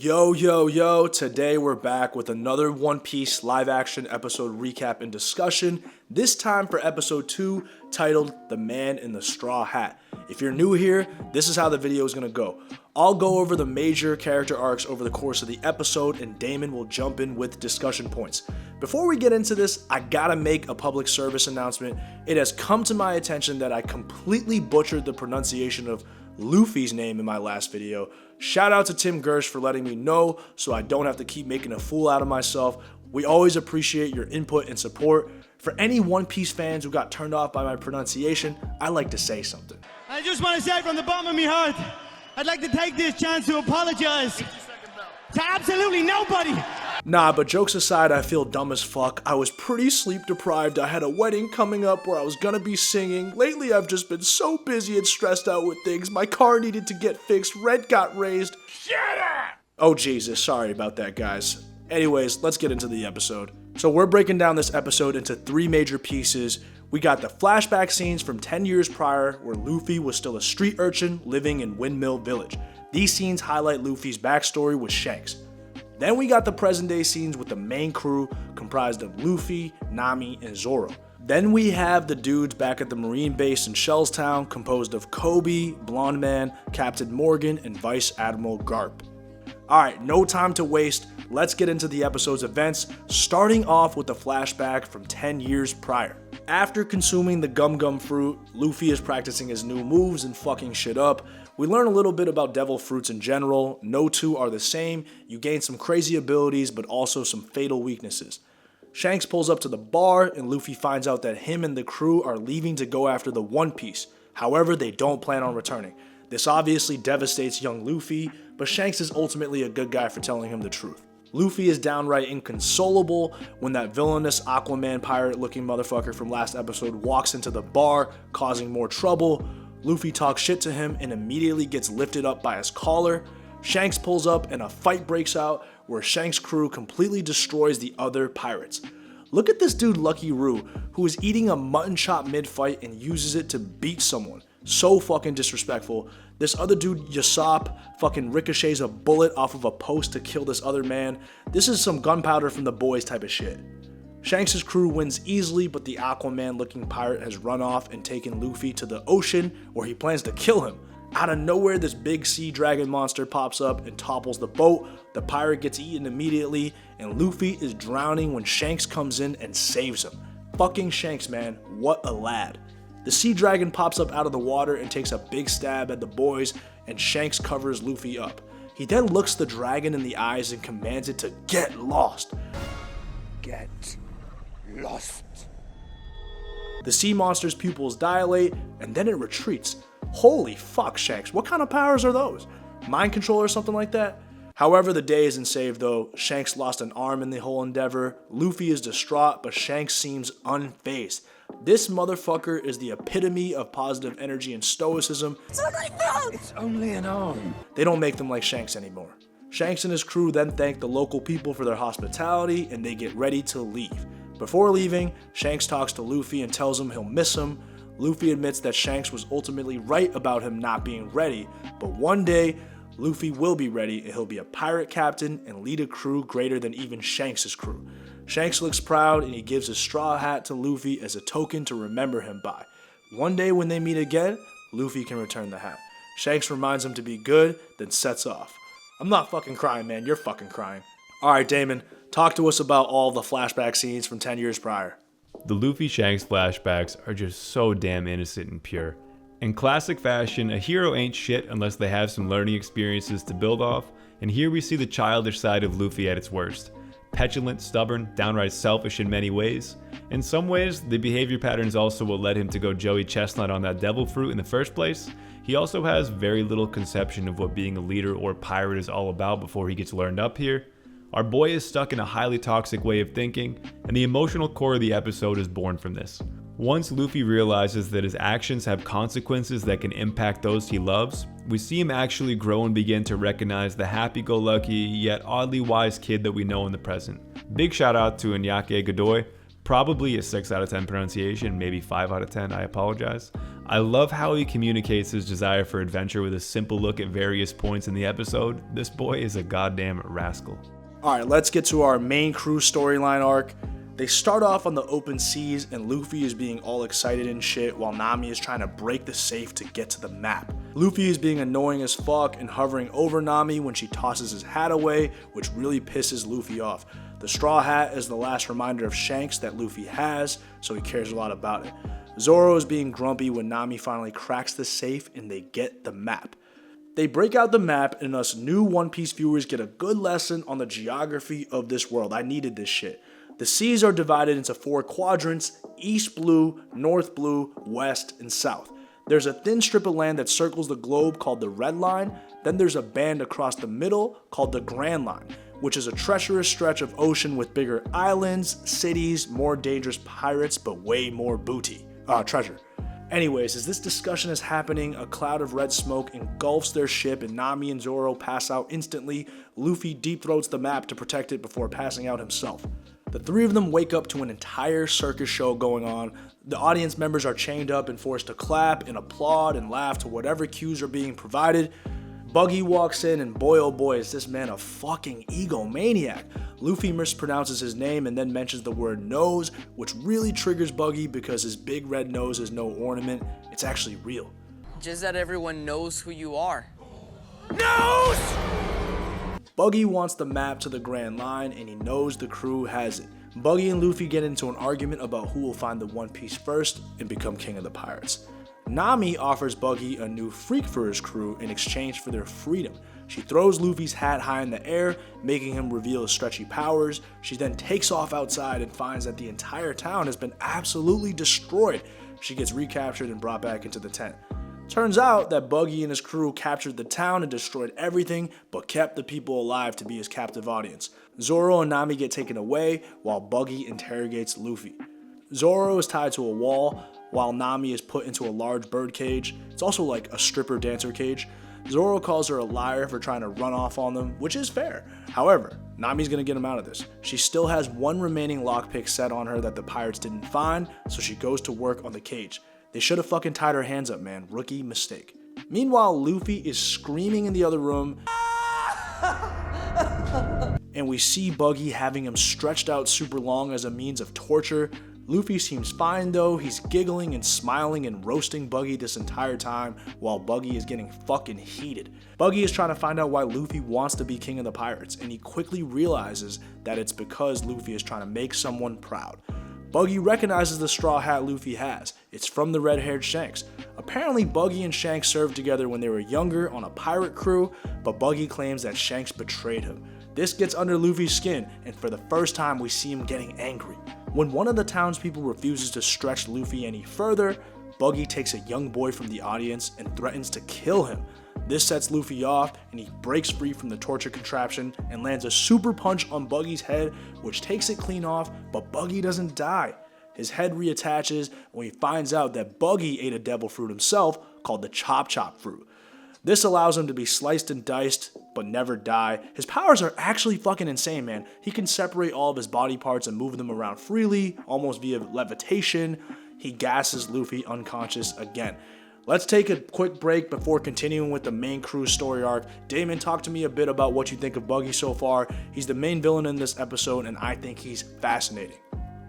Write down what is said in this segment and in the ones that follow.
Yo, today we're back with another One Piece live action episode recap and discussion, this time for episode 2, titled The Man in the Straw Hat. If you're new here, this is how the video is going to go. I'll go over the major character arcs over the course of the episode, and Damon will jump in with discussion points. Before we get into this, I gotta make a public service announcement. It has come to my attention that I completely butchered the pronunciation of Luffy's name in my last video. Shout out to Tim Gersh for letting me know so I don't have to keep making a fool out of myself. We always appreciate your input and support. For any One Piece fans who got turned off by my pronunciation, I like to say something. I just want to say from the bottom of my heart, I'd like to take this chance to apologize to absolutely nobody. Nah, but jokes aside, I feel dumb as fuck. I was pretty sleep deprived. I had a wedding coming up where I was gonna be singing. Lately, I've just been so busy and stressed out with things. My car needed to get fixed. Rent got raised. Shut up! Oh, Jesus. Sorry about that, guys. Anyways, let's get into the episode. So we're breaking down this episode into 3 major pieces. We got the flashback scenes from 10 years prior, where Luffy was still a street urchin living in Windmill Village. These scenes highlight Luffy's backstory with Shanks. Then we got the present day scenes with the main crew comprised of Luffy, Nami, and Zoro. Then we have the dudes back at the Marine base in Shellstown composed of Kobe, Blonde Man, Captain Morgan, and Vice Admiral Garp. Alright, no time to waste. Let's get into the episode's events, starting off with the flashback from 10 years prior. After consuming the gum gum fruit, Luffy is practicing his new moves and fucking shit up. We learn a little bit about devil fruits in general. No two are the same. You gain some crazy abilities, but also some fatal weaknesses. Shanks pulls up to the bar, and Luffy finds out that him and the crew are leaving to go after the One Piece. However, they don't plan on returning. This obviously devastates young Luffy, but Shanks is ultimately a good guy for telling him the truth. Luffy is downright inconsolable when that villainous Aquaman pirate looking motherfucker from last episode walks into the bar, causing more trouble. Luffy talks shit to him and immediately gets lifted up by his collar. Shanks pulls up and a fight breaks out where Shanks' crew completely destroys the other pirates. Look at this dude Lucky Roo, who is eating a mutton chop mid-fight and uses it to beat someone. So fucking disrespectful. This other dude, Yasop, fucking ricochets a bullet off of a post to kill this other man. This is some gunpowder from the boys type of shit. Shanks' crew wins easily, but the Aquaman looking pirate has run off and taken Luffy to the ocean where he plans to kill him. Out of nowhere, this big sea dragon monster pops up and topples the boat. The pirate gets eaten immediately, and Luffy is drowning when Shanks comes in and saves him. Fucking Shanks, man, what a lad. The sea dragon pops up out of the water and takes a big stab at the boys, and Shanks covers Luffy up. He then looks the dragon in the eyes and commands it to get lost. Get lost. The sea monster's pupils dilate, and then it retreats. Holy fuck, Shanks, what kind of powers are those? Mind control or something like that? However, the day isn't saved though. Shanks lost an arm in the whole endeavor. Luffy is distraught, but Shanks seems unfazed. This motherfucker is the epitome of positive energy and stoicism. It's only an arm. They don't make them like Shanks anymore. Shanks and his crew then thank the local people for their hospitality, and they get ready to leave. Before leaving, Shanks talks to Luffy and tells him he'll miss him. Luffy admits that Shanks was ultimately right about him not being ready, but one day, Luffy will be ready and he'll be a pirate captain and lead a crew greater than even Shanks' crew. Shanks looks proud and he gives his straw hat to Luffy as a token to remember him by. One day when they meet again, Luffy can return the hat. Shanks reminds him to be good, then sets off. I'm not fucking crying, man. You're fucking crying. Alright, Damon, talk to us about all the flashback scenes from 10 years prior. The Luffy Shanks flashbacks are just so damn innocent and pure. In classic fashion, a hero ain't shit unless they have some learning experiences to build off, and here we see the childish side of Luffy at its worst. Petulant, stubborn, downright selfish in many ways. In some ways, the behavior patterns also what led him to go Joey Chestnut on that devil fruit in the first place. He also has very little conception of what being a leader or pirate is all about before he gets learned up here. Our boy is stuck in a highly toxic way of thinking, and the emotional core of the episode is born from this. Once Luffy realizes that his actions have consequences that can impact those he loves, we see him actually grow and begin to recognize the happy-go-lucky yet oddly wise kid that we know in the present. Big shout out to Iñaki Godoy, probably a 6 out of 10 pronunciation, maybe 5 out of 10, I apologize. I love how he communicates his desire for adventure with a simple look at various points in the episode. This boy is a goddamn rascal. Alright, let's get to our main crew storyline arc. They start off on the open seas and Luffy is being all excited and shit while Nami is trying to break the safe to get to the map. Luffy is being annoying as fuck and hovering over Nami when she tosses his hat away, which really pisses Luffy off. The straw hat is the last reminder of Shanks that Luffy has, so he cares a lot about it. Zoro is being grumpy when Nami finally cracks the safe and they get the map. They break out the map and us new One Piece viewers get a good lesson on the geography of this world. I needed this shit. The seas are divided into 4 quadrants: east blue, north blue, west, and south. There's a thin strip of land that circles the globe called the Red Line. Then there's a band across the middle called the Grand Line, which is a treacherous stretch of ocean with bigger islands, cities, more dangerous pirates, but way more treasure. Anyways, as this discussion is happening, a cloud of red smoke engulfs their ship and Nami and Zoro pass out instantly. Luffy deep throats the map to protect it before passing out himself. The 3 of them wake up to an entire circus show going on. The audience members are chained up and forced to clap and applaud and laugh to whatever cues are being provided. Buggy walks in and boy oh boy is this man a fucking egomaniac. Luffy mispronounces his name and then mentions the word nose, which really triggers Buggy because his big red nose is no ornament, it's actually real. Just that everyone knows who you are. Nose! Buggy wants the map to the Grand Line and he knows the crew has it. Buggy and Luffy get into an argument about who will find the One Piece first and become king of the pirates. Nami offers Buggy a new freak for his crew in exchange for their freedom. She throws Luffy's hat high in the air, making him reveal his stretchy powers. She then takes off outside and finds that the entire town has been absolutely destroyed. She gets recaptured and brought back into the tent. Turns out that Buggy and his crew captured the town and destroyed everything, but kept the people alive to be his captive audience. Zoro and Nami get taken away while Buggy interrogates Luffy. Zoro is tied to a wall while Nami is put into a large bird cage. It's also like a stripper dancer cage. Zoro calls her a liar for trying to run off on them, which is fair. However, Nami's gonna get him out of this. She still has one remaining lockpick set on her that the pirates didn't find, so she goes to work on the cage. They should have fucking tied her hands up, man. Rookie mistake. Meanwhile, Luffy is screaming in the other room. And we see Buggy having him stretched out super long as a means of torture. Luffy seems fine though, he's giggling and smiling and roasting Buggy this entire time while Buggy is getting fucking heated. Buggy is trying to find out why Luffy wants to be king of the pirates and he quickly realizes that it's because Luffy is trying to make someone proud. Buggy recognizes the straw hat Luffy has. It's from the red-haired Shanks. Apparently Buggy and Shanks served together when they were younger on a pirate crew, but Buggy claims that Shanks betrayed him. This gets under Luffy's skin, and for the first time we see him getting angry. When one of the townspeople refuses to stretch Luffy any further, Buggy takes a young boy from the audience and threatens to kill him. This sets Luffy off and he breaks free from the torture contraption and lands a super punch on Buggy's head, which takes it clean off, but Buggy doesn't die. His head reattaches when he finds out that Buggy ate a devil fruit himself called the Chop Chop fruit. This allows him to be sliced and diced, but never die. His powers are actually fucking insane, man. He can separate all of his body parts and move them around freely, almost via levitation. He gasses Luffy unconscious again. Let's take a quick break before continuing with the main crew story arc. Damon, talk to me a bit about what you think of Buggy so far. He's the main villain in this episode, and I think he's fascinating.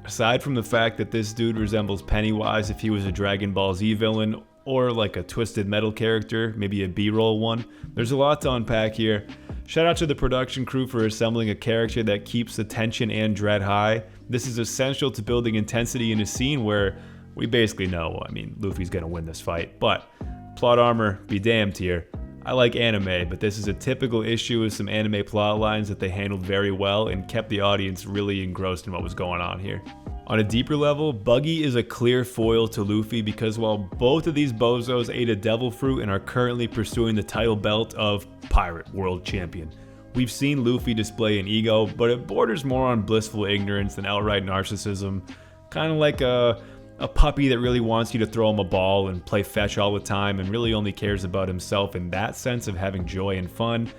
Aside from the fact that this dude resembles Pennywise if he was a Dragon Ball Z villain, or like a Twisted Metal character, maybe a B-roll one, there's a lot to unpack here. Shout out to the production crew for assembling a character that keeps the tension and dread high. This is essential to building intensity in a scene where we basically know, Luffy's gonna win this fight, but plot armor, be damned here. I like anime, but this is a typical issue with some anime plot lines that they handled very well and kept the audience really engrossed in what was going on here. On a deeper level, Buggy is a clear foil to Luffy because while both of these bozos ate a devil fruit and are currently pursuing the title belt of Pirate World Champion, we've seen Luffy display an ego, but it borders more on blissful ignorance than outright narcissism. Kind of like a puppy that really wants you to throw him a ball and play fetch all the time and really only cares about himself in that sense of having joy and fun.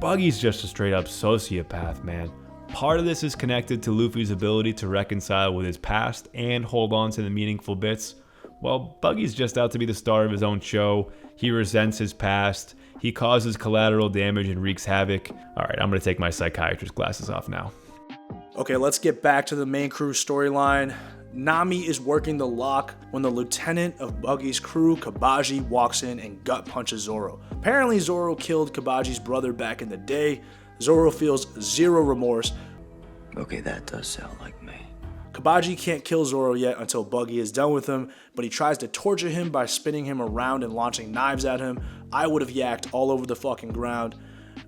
Buggy's just a straight up sociopath, man. Part of this is connected to Luffy's ability to reconcile with his past and hold on to the meaningful bits, Well, Buggy's just out to be the star of his own show. He resents his past. He causes collateral damage and wreaks havoc. Alright, I'm gonna take my psychiatrist glasses off now. Okay, let's get back to the main crew storyline. Nami is working the lock when the lieutenant of Buggy's crew, Kabaji, walks in and gut punches Zoro. Apparently Zoro killed Kabaji's brother back in the day. Zoro feels zero remorse. Okay, that does sound like me. Kabaji can't kill Zoro yet until Buggy is done with him, but he tries to torture him by spinning him around and launching knives at him. I would have yacked all over the fucking ground.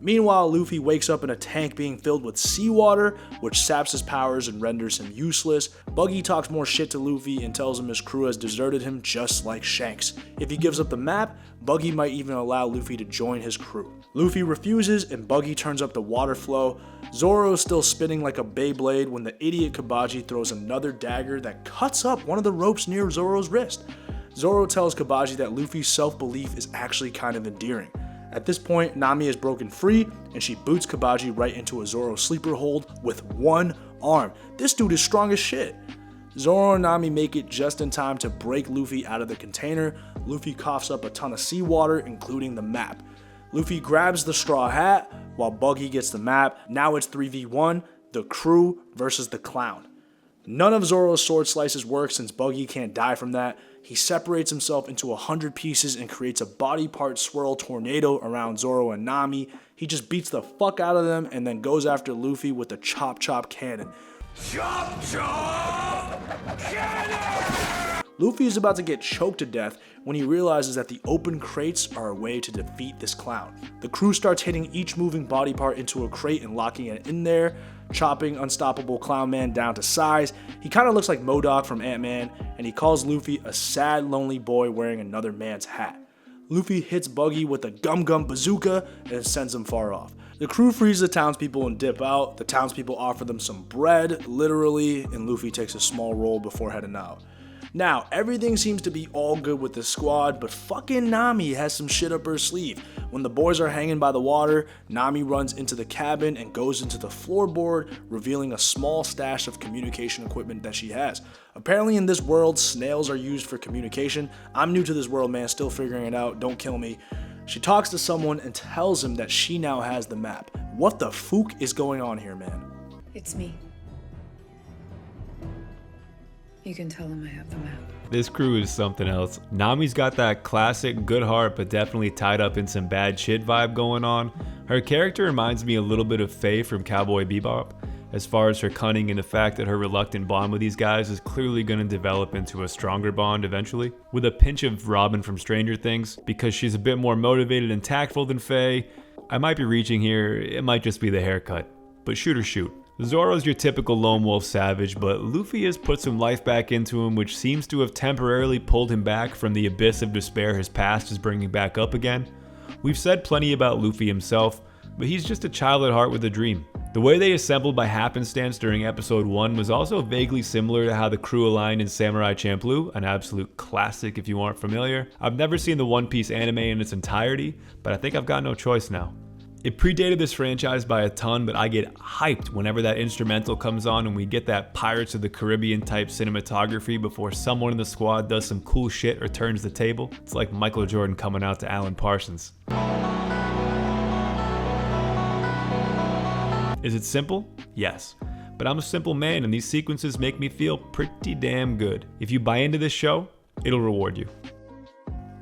Meanwhile, Luffy wakes up in a tank being filled with seawater, which saps his powers and renders him useless. Buggy talks more shit to Luffy and tells him his crew has deserted him just like Shanks. If he gives up the map, Buggy might even allow Luffy to join his crew. Luffy refuses and Buggy turns up the water flow. Zoro is still spinning like a Beyblade when the idiot Kabaji throws another dagger that cuts up one of the ropes near Zoro's wrist. Zoro tells Kabaji that Luffy's self-belief is actually kind of endearing. At this point, Nami is broken free, and she boots Kabaji right into a Zoro sleeper hold with one arm. This dude is strong as shit. Zoro and Nami make it just in time to break Luffy out of the container. Luffy coughs up a ton of seawater, including the map. Luffy grabs the straw hat, while Buggy gets the map. Now it's 3v1, the crew versus the clown. None of Zoro's sword slices work since Buggy can't die from that. He separates himself into 100 pieces and creates a body part swirl tornado around Zoro and Nami. He just beats the fuck out of them and then goes after Luffy with the Chop Chop Cannon. Chop chop! Cannon! Luffy is about to get choked to death when he realizes that the open crates are a way to defeat this clown. The crew starts hitting each moving body part into a crate and locking it in there, chopping Unstoppable Clown Man down to size. He kind of looks like MODOK from Ant-Man, and he calls Luffy a sad, lonely boy wearing another man's hat. Luffy hits Buggy with a Gum Gum Bazooka and sends him far off. The crew frees the townspeople and dip out. The townspeople offer them some bread, literally, and Luffy takes a small roll before heading out. Now, everything seems to be all good with the squad, but fucking Nami has some shit up her sleeve. When the boys are hanging by the water, Nami runs into the cabin and goes into the floorboard, revealing a small stash of communication equipment that she has. Apparently in this world, snails are used for communication. I'm new to this world, man, still figuring it out, don't kill me. She talks to someone and tells him that she now has the map. What the fuck is going on here, man? It's me. You can tell him I have the map. This crew is something else. Nami's got that classic good heart but definitely tied up in some bad shit vibe going on. Her character reminds me a little bit of Faye from Cowboy Bebop, as far as her cunning and the fact that her reluctant bond with these guys is clearly going to develop into a stronger bond eventually, with a pinch of Robin from Stranger Things, because she's a bit more motivated and tactful than Faye. I might be reaching here, it might just be the haircut, but shoot or shoot. Zoro's your typical lone wolf savage, but Luffy has put some life back into him, which seems to have temporarily pulled him back from the abyss of despair his past is bringing back up again. We've said plenty about Luffy himself, but he's just a child at heart with a dream. The way they assembled by happenstance during episode 1 was also vaguely similar to how the crew aligned in Samurai Champloo, an absolute classic if you aren't familiar. I've never seen the One Piece anime in its entirety, but I think I've got no choice now. It predated this franchise by a ton, but I get hyped whenever that instrumental comes on and we get that Pirates of the Caribbean type cinematography before someone in the squad does some cool shit or turns the table. It's like Michael Jordan coming out to Alan Parsons. Is it simple? Yes. But I'm a simple man and these sequences make me feel pretty damn good. If you buy into this show, it'll reward you.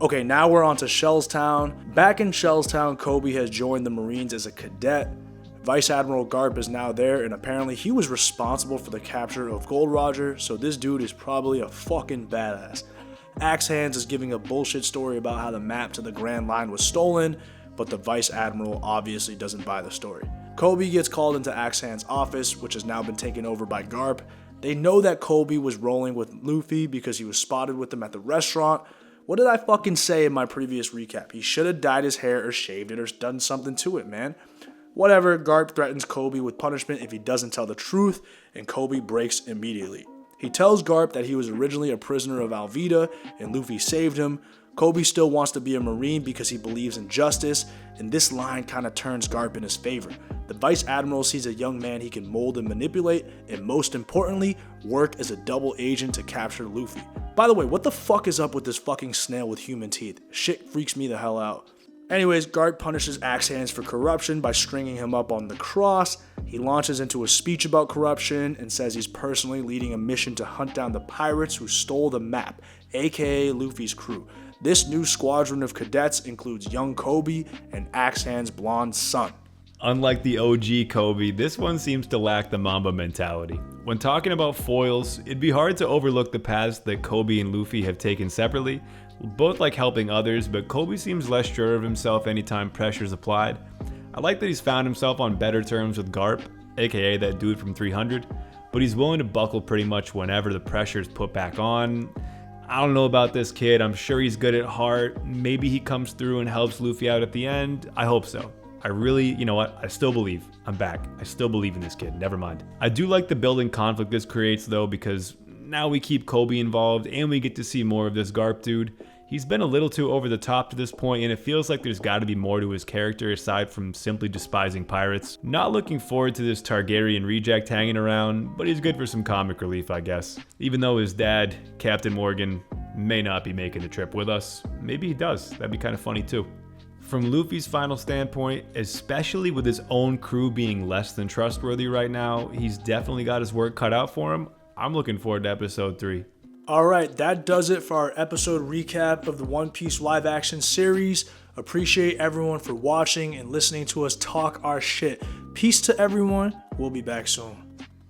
Okay, now we're on to Shellstown. Back in Shellstown, Kobe has joined the Marines as a cadet. Vice Admiral Garp is now there, and apparently he was responsible for the capture of Gold Roger, so this dude is probably a fucking badass. Axe Hands is giving a bullshit story about how the map to the Grand Line was stolen, but the Vice Admiral obviously doesn't buy the story. Kobe gets called into Axe Hands' office, which has now been taken over by Garp. They know that Kobe was rolling with Luffy because he was spotted with them at the restaurant. What did I fucking say in my previous recap? He should have dyed his hair or shaved it or done something to it, man. Whatever, Garp threatens Kobe with punishment if he doesn't tell the truth, and Kobe breaks immediately. He tells Garp that he was originally a prisoner of Alvida and Luffy saved him. Kobe still wants to be a Marine because he believes in justice, and this line kind of turns Garp in his favor. The Vice Admiral sees a young man he can mold and manipulate, and most importantly, work as a double agent to capture Luffy. By the way, what the fuck is up with this fucking snail with human teeth? Shit freaks me the hell out. Anyways, Garp punishes Axe Hands for corruption by stringing him up on the cross. He launches into a speech about corruption and says he's personally leading a mission to hunt down the pirates who stole the map, aka Luffy's crew. This new squadron of cadets includes young Kobe and Axe Hand's blonde son. Unlike the OG Kobe, this one seems to lack the Mamba mentality. When talking about foils, it'd be hard to overlook the paths that Kobe and Luffy have taken separately. Both like helping others, but Kobe seems less sure of himself anytime pressure's applied. I like that he's found himself on better terms with Garp, aka that dude from 300, but he's willing to buckle pretty much whenever the pressure's put back on. I don't know about this kid, I'm sure he's good at heart. Maybe he comes through and helps Luffy out at the end. I hope so. I really, you know what, I still believe. I'm back. I still believe in this kid, never mind. I do like the building conflict this creates though, because now we keep Kobe involved and we get to see more of this Garp dude. He's been a little too over the top to this point, and it feels like there's got to be more to his character aside from simply despising pirates. Not looking forward to this Targaryen reject hanging around, but he's good for some comic relief, I guess. Even though his dad, Captain Morgan, may not be making the trip with us. Maybe he does. That'd be kind of funny too. From Luffy's final standpoint, especially with his own crew being less than trustworthy right now, he's definitely got his work cut out for him. I'm looking forward to episode 3. Alright, that does it for our episode recap of the One Piece live action series. Appreciate everyone for watching and listening to us talk our shit. Peace to everyone. We'll be back soon.